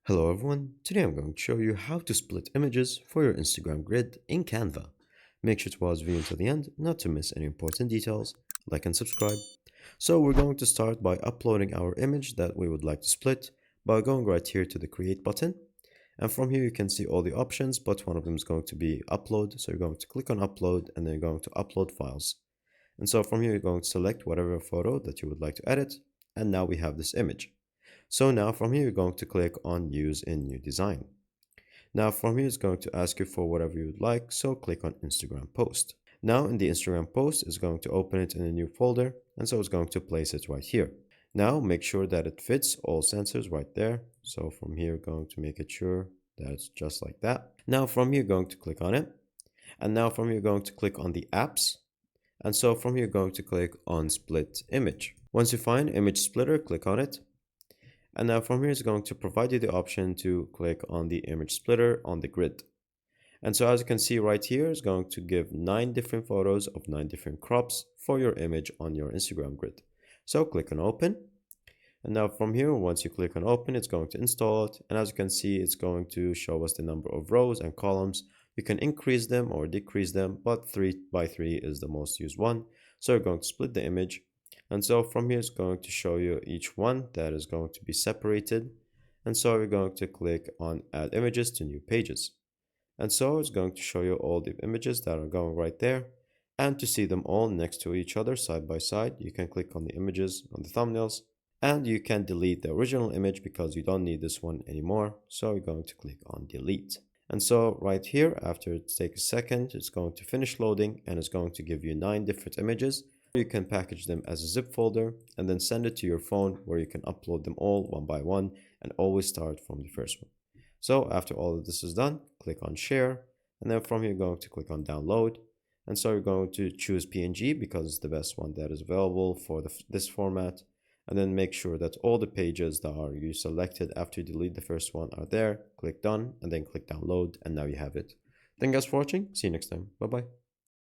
Hello everyone, today I'm going to show you how to split images for your Instagram grid in Canva. Make sure to watch the video until the end not to miss any important details, like and subscribe. So we're going to start by uploading our image that we would like to split by going right here to the create button. And from here you can see all the options, but one of them is going to be upload. So you're going to click on upload and then you're going to upload files. And so from here you're going to select whatever photo that you would like to edit. And now we have this image. So now from here, you're going to click on use in new design. Now from here, it's going to ask you for whatever you would like. So click on Instagram post. Now in the Instagram post, it's going to open it in a new folder. And so it's going to place it right here. Now make sure that it fits all sensors right there. So from here, going to make it sure that it's just like that. Now from here, going to click on it. And now from here, going to click on the apps. And so from here, going to click on split image. Once you find image splitter, click on it. And now from here, it's going to provide you the option to click on the image splitter on the grid. And so as you can see right here, it's going to give 9 different photos of 9 different crops for your image on your Instagram grid. So click on open. And now from here, once you click on open, it's going to install it. And as you can see, it's going to show us the number of rows and columns. You can increase them or decrease them, but 3 by 3 is the most used one. So you're going to split the image. And so from here, it's going to show you each one that is going to be separated. And so we're going to click on add images to new pages. And so it's going to show you all the images that are going right there. And to see them all next to each other side by side, you can click on the images on the thumbnails. And you can delete the original image because you don't need this one anymore. So you're going to click on delete. And so right here, after it takes a second, it's going to finish loading and it's going to give you 9 different images. You can package them as a zip folder and then send it to your phone where you can upload them all one by one and always start from the first one. So after all of this is done, click on share and then from here you're going to click on download. And so you're going to choose PNG because it's the best one that is available for this format. And then make sure that all the pages that are you selected after you delete the first one are there. Click done and then click download and now you have it. Thank you guys for watching. See you next time. Bye bye.